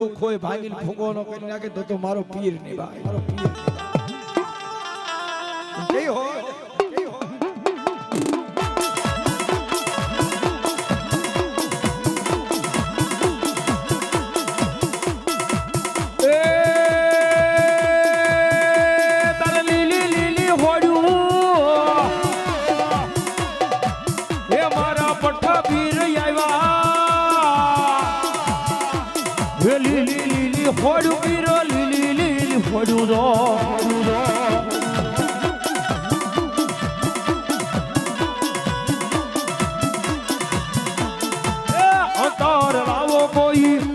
કોઈ ભાગીને ભૂગો નો કરી નાખે તો મારો પીર ની ભાઈ મારો પીર જય હો ફોડું પીરો લીલી લીલી ફોડું દો અંતર લાવો કોઈ